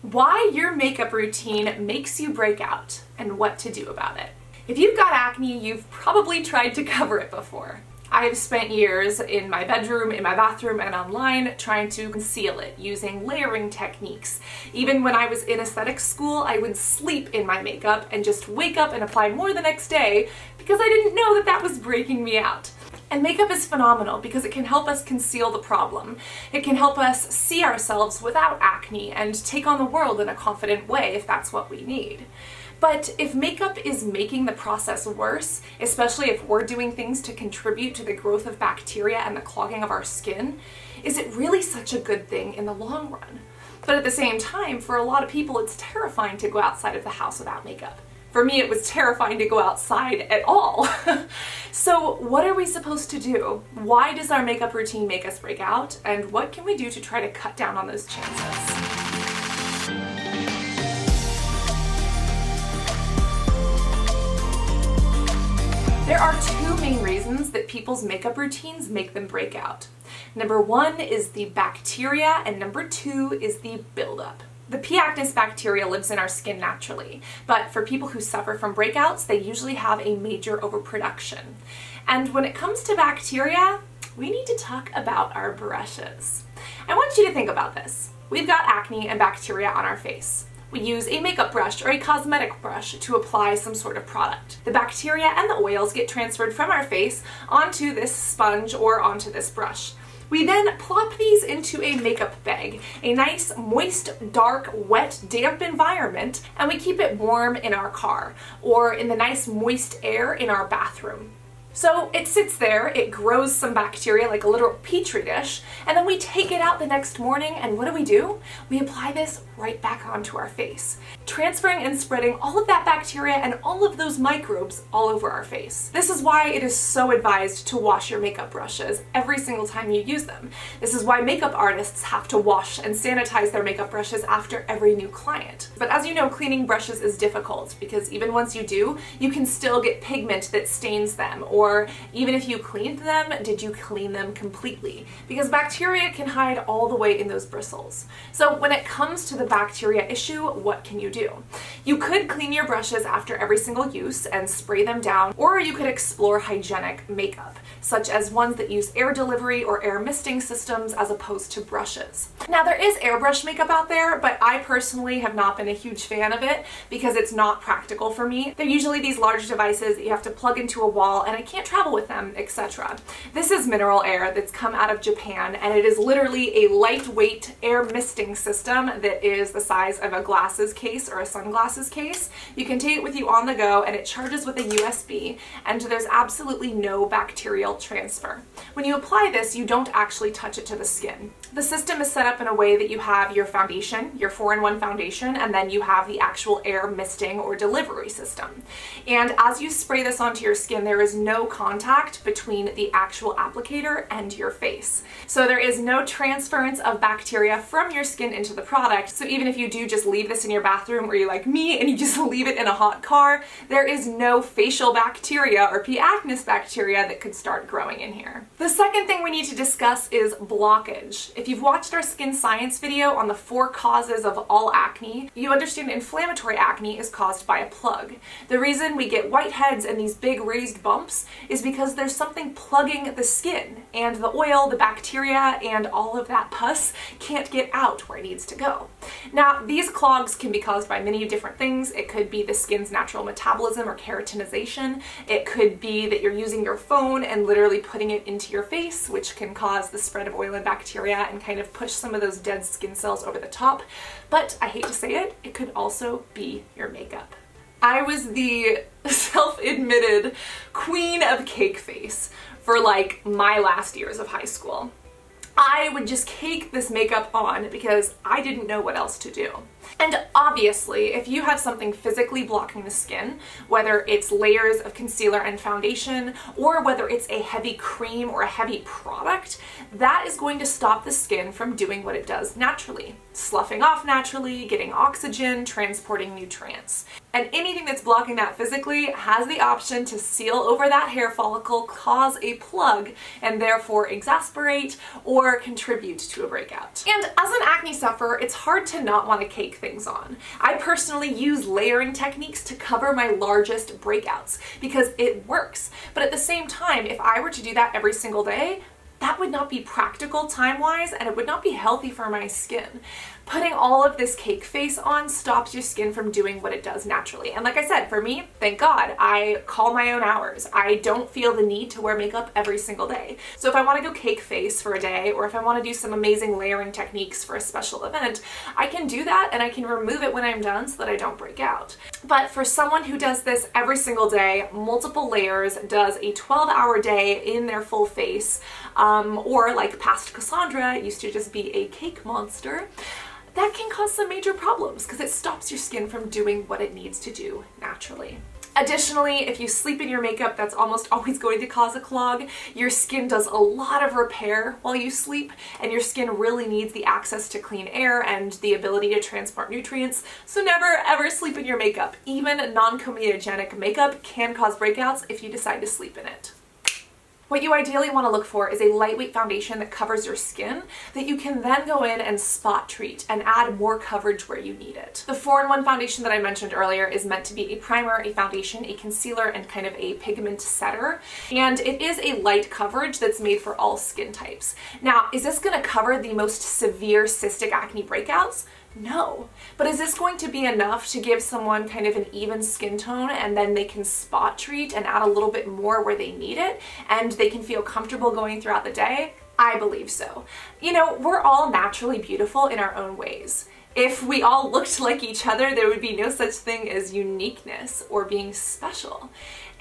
Why your makeup routine makes you break out and what to do about it. If you've got acne, you've probably tried to cover it before. I have spent years in my bedroom, in my bathroom, and online trying to conceal it using layering techniques. Even when I was in aesthetics school, I would sleep in my makeup and just wake up and apply more the next day because I didn't know that that was breaking me out. And makeup is phenomenal because it can help us conceal the problem. It can help us see ourselves without acne and take on the world in a confident way if that's what we need. But if makeup is making the process worse, especially if we're doing things to contribute to the growth of bacteria and the clogging of our skin, is it really such a good thing in the long run? But at the same time, for a lot of people, it's terrifying to go outside of the house without makeup. For me, it was terrifying to go outside at all. So what are we supposed to do? Why does our makeup routine make us break out? And what can we do to try to cut down on those chances? There are two main reasons that people's makeup routines make them break out. Number one is the bacteria, and number two is the buildup. The P. acnes bacteria lives in our skin naturally, but for people who suffer from breakouts, they usually have a major overproduction. And when it comes to bacteria, we need to talk about our brushes. I want you to think about this. We've got acne and bacteria on our face. We use a makeup brush or a cosmetic brush to apply some sort of product. The bacteria and the oils get transferred from our face onto this sponge or onto this brush. We then plop these into a makeup bag, a nice, moist, dark, wet, damp environment, and we keep it warm in our car or in the nice, moist air in our bathroom. So it sits there, it grows some bacteria like a literal petri dish, and then we take it out the next morning, and what do? We apply this right back onto our face, transferring and spreading all of that bacteria and all of those microbes all over our face. This is why it is so advised to wash your makeup brushes every single time you use them. This is why makeup artists have to wash and sanitize their makeup brushes after every new client. But as you know, cleaning brushes is difficult because even once you do, you can still get pigment that stains them, or even if you cleaned them, did you clean them completely? Because bacteria can hide all the way in those bristles. So when it comes to the bacteria issue, what can you do? You could clean your brushes after every single use and spray them down, or you could explore hygienic makeup, such as ones that use air delivery or air misting systems as opposed to brushes. Now there is airbrush makeup out there, but I personally have not been a huge fan of it because it's not practical for me. They're usually these large devices that you have to plug into a wall and I can't travel with them, etc. This is mineral air that's come out of Japan, and it is literally a lightweight air misting system that is the size of a glasses case or a sunglasses case. You can take it with you on the go and it charges with a USB, and there's absolutely no bacterial transfer. When you apply this, you don't actually touch it to the skin. The system is set up in a way that you have your foundation, your 4-in-1 foundation, and then you have the actual air misting or delivery system. And as you spray this onto your skin, there is no contact between the actual applicator and your face. So there is no transference of bacteria from your skin into the product. So even if you do just leave this in your bathroom, or you're like me and you just leave it in a hot car, there is no facial bacteria or P. acnes bacteria that could start growing in here. The second thing we need to discuss is blockage. If you've watched our skin science video on the 4 causes of all acne, you understand inflammatory acne is caused by a plug. The reason we get whiteheads and these big raised bumps is because there's something plugging the skin, and the oil, the bacteria, and all of that pus can't get out where it needs to go. Now, these clogs can be caused by many different things. It could be the skin's natural metabolism or keratinization. It could be that you're using your phone and literally putting it into your face, which can cause the spread of oil and bacteria and kind of push some of those dead skin cells over the top. But I hate to say it, it could also be your makeup. I was the self-admitted queen of cake face for like my last years of high school. I would just cake this makeup on because I didn't know what else to do. And obviously, if you have something physically blocking the skin, whether it's layers of concealer and foundation, or whether it's a heavy cream or a heavy product, that is going to stop the skin from doing what it does naturally, sloughing off naturally, getting oxygen, transporting nutrients. And anything that's blocking that physically has the option to seal over that hair follicle, cause a plug, and therefore exasperate or contribute to a breakout. And as an acne sufferer, it's hard to not want to cake things on. I personally use layering techniques to cover my largest breakouts because it works. But at the same time, if I were to do that every single day, that would not be practical time-wise, and it would not be healthy for my skin. Putting all of this cake face on stops your skin from doing what it does naturally. And like I said, for me, thank God, I call my own hours. I don't feel the need to wear makeup every single day. So if I want to go cake face for a day, or if I want to do some amazing layering techniques for a special event, I can do that and I can remove it when I'm done so that I don't break out. But for someone who does this every single day, multiple layers, does a 12-hour day in their full face, or like past Cassandra used to just be a cake monster, that can cause some major problems because it stops your skin from doing what it needs to do naturally. Additionally, if you sleep in your makeup, that's almost always going to cause a clog. Your skin does a lot of repair while you sleep, and your skin really needs the access to clean air and the ability to transport nutrients, so never ever sleep in your makeup. Even non-comedogenic makeup can cause breakouts if you decide to sleep in it. What you ideally want to look for is a lightweight foundation that covers your skin that you can then go in and spot treat and add more coverage where you need it. The 4-in-1 foundation that I mentioned earlier is meant to be a primer, a foundation, a concealer, and kind of a pigment setter. And it is a light coverage that's made for all skin types. Now, is this going to cover the most severe cystic acne breakouts? No. But is this going to be enough to give someone kind of an even skin tone and then they can spot treat and add a little bit more where they need it and they can feel comfortable going throughout the day? I believe so. You know, we're all naturally beautiful in our own ways. If we all looked like each other, there would be no such thing as uniqueness or being special.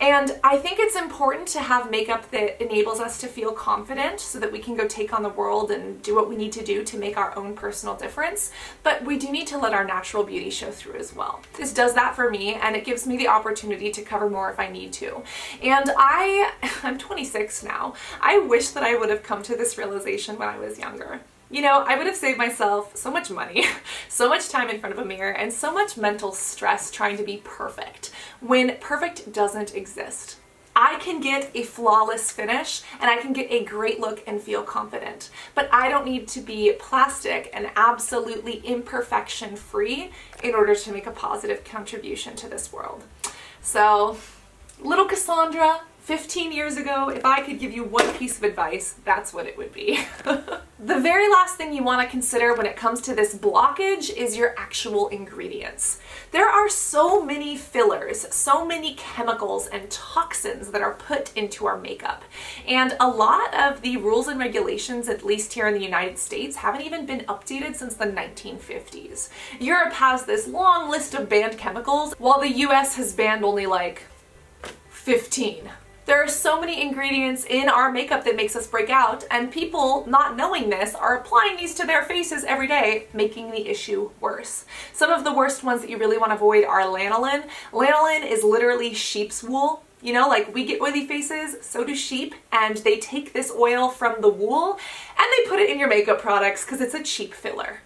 And I think it's important to have makeup that enables us to feel confident so that we can go take on the world and do what we need to do to make our own personal difference. But we do need to let our natural beauty show through as well. This does that for me, and it gives me the opportunity to cover more if I need to. And I'm 26 now. I wish that I would have come to this realization when I was younger. You know, I would have saved myself so much money, so much time in front of a mirror, and so much mental stress trying to be perfect, when perfect doesn't exist. I can get a flawless finish and I can get a great look and feel confident, but I don't need to be plastic and absolutely imperfection free in order to make a positive contribution to this world. So, little Cassandra, 15 years ago, if I could give you one piece of advice, that's what it would be. The very last thing you want to consider when it comes to this blockage is your actual ingredients. There are so many fillers, so many chemicals and toxins that are put into our makeup. And a lot of the rules and regulations, at least here in the United States, haven't even been updated since the 1950s. Europe has this long list of banned chemicals, while the US has banned only like 15. There are so many ingredients in our makeup that makes us break out, and people, not knowing this, are applying these to their faces every day, making the issue worse. Some of the worst ones that you really want to avoid are lanolin. Lanolin is literally sheep's wool. You know, like we get oily faces, so do sheep, and they take this oil from the wool and they put it in your makeup products because it's a cheap filler.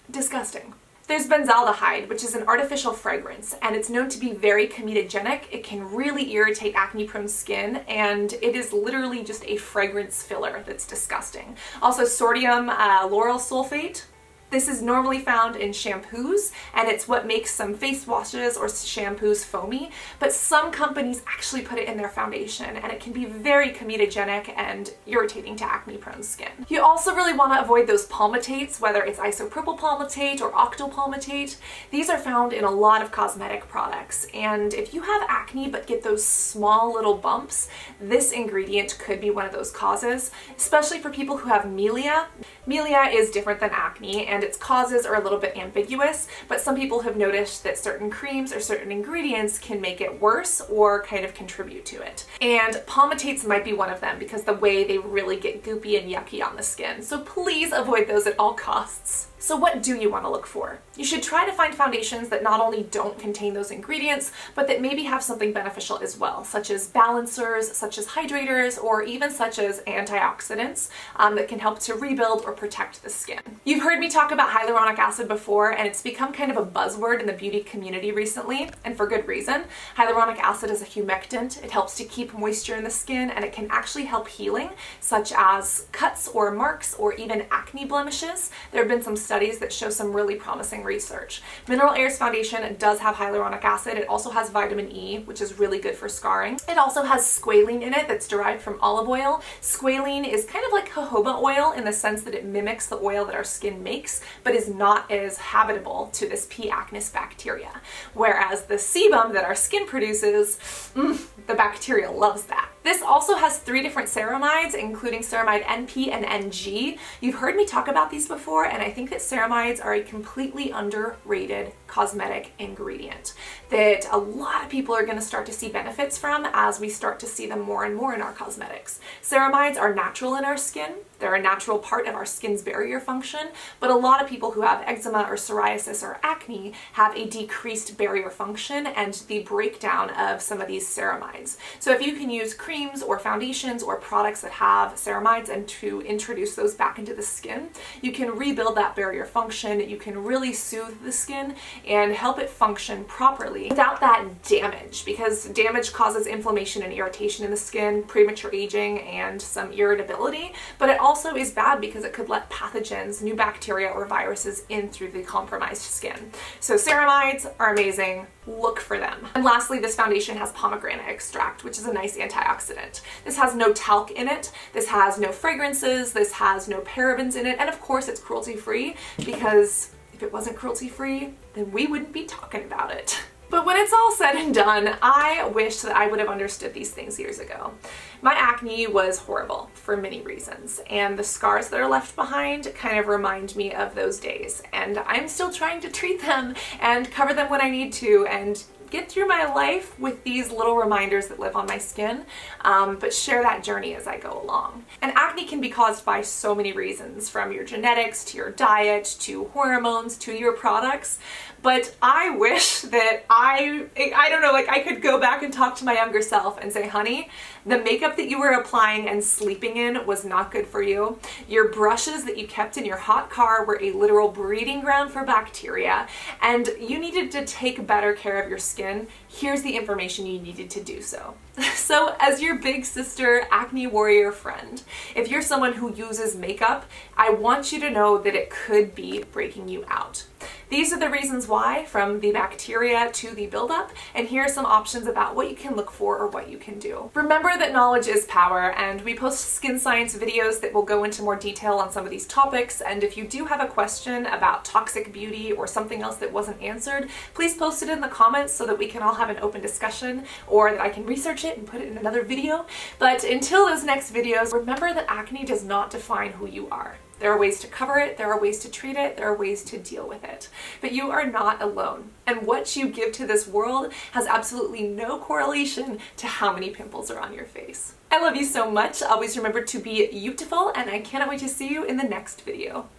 Disgusting. There's benzaldehyde, which is an artificial fragrance, and it's known to be very comedogenic. It can really irritate acne-prone skin, and it is literally just a fragrance filler that's disgusting. Also, sodium lauryl sulfate. This is normally found in shampoos, and it's what makes some face washes or shampoos foamy, but some companies actually put it in their foundation, and it can be very comedogenic and irritating to acne-prone skin. You also really want to avoid those palmitates, whether it's isopropyl palmitate or octyl palmitate. These are found in a lot of cosmetic products, and if you have acne but get those small little bumps, this ingredient could be one of those causes, especially for people who have melia. Melia is different than acne, and its causes are a little bit ambiguous, but some people have noticed that certain creams or certain ingredients can make it worse or kind of contribute to it. And palmitates might be one of them because the way they really get goopy and yucky on the skin. So please avoid those at all costs. So what do you want to look for? You should try to find foundations that not only don't contain those ingredients, but that maybe have something beneficial as well, such as balancers, such as hydrators, or even such as antioxidants that can help to rebuild or protect the skin. You've heard me talk about hyaluronic acid before, and it's become kind of a buzzword in the beauty community recently, and for good reason. Hyaluronic acid is a humectant. It helps to keep moisture in the skin, and it can actually help healing, such as cuts or marks or even acne blemishes. There have been some studies that show some really promising research. Mineral Air's foundation does have hyaluronic acid. It also has vitamin E, which is really good for scarring. It also has squalene in it that's derived from olive oil. Squalene is kind of like jojoba oil in the sense that it mimics the oil that our skin makes, but is not as habitable to this P. acnes bacteria. Whereas the sebum that our skin produces, the bacteria loves that. This also has 3 different ceramides, including ceramide NP and NG. You've heard me talk about these before, and I think that ceramides are a completely underrated cosmetic ingredient that a lot of people are going to start to see benefits from as we start to see them more and more in our cosmetics. Ceramides are natural in our skin. They're a natural part of our skin's barrier function, but a lot of people who have eczema or psoriasis or acne have a decreased barrier function and the breakdown of some of these ceramides. So if you can use creams or foundations or products that have ceramides and to introduce those back into the skin, you can rebuild that barrier function. You can really soothe the skin and help it function properly without that damage, because damage causes inflammation and irritation in the skin, premature aging, and some irritability, but it also is bad because it could let pathogens, new bacteria or viruses in through the compromised skin. So ceramides are amazing. Look for them. And lastly, this foundation has pomegranate extract, which is a nice antioxidant. This has no talc in it. This has no fragrances. This has no parabens in it. And of course, it's cruelty-free, because if it wasn't cruelty-free, then we wouldn't be talking about it. But when it's all said and done, I wish that I would have understood these things years ago. My acne was horrible for many reasons, and the scars that are left behind kind of remind me of those days. And I'm still trying to treat them and cover them when I need to and get through my life with these little reminders that live on my skin, but share that journey as I go along. And acne can be caused by so many reasons, from your genetics to your diet to hormones to your products. But I wish that I don't know, like I could go back and talk to my younger self and say, honey, the makeup that you were applying and sleeping in was not good for you. Your brushes that you kept in your hot car were a literal breeding ground for bacteria, and you needed to take better care of your skin. Here's the information you needed to do so. So as your big sister acne warrior friend, if you're someone who uses makeup, I want you to know that it could be breaking you out. These are the reasons why, from the bacteria to the buildup, and here are some options about what you can look for or what you can do. Remember that knowledge is power, and we post skin science videos that will go into more detail on some of these topics, and if you do have a question about toxic beauty or something else that wasn't answered, please post it in the comments so that we can all have an open discussion, or that I can research it and put it in another video. But until those next videos, remember that acne does not define who you are. There are ways to cover it, there are ways to treat it, there are ways to deal with it. But you are not alone. And what you give to this world has absolutely no correlation to how many pimples are on your face. I love you so much. Always remember to be beautiful, and I cannot wait to see you in the next video.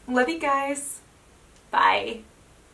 Love you guys. Bye.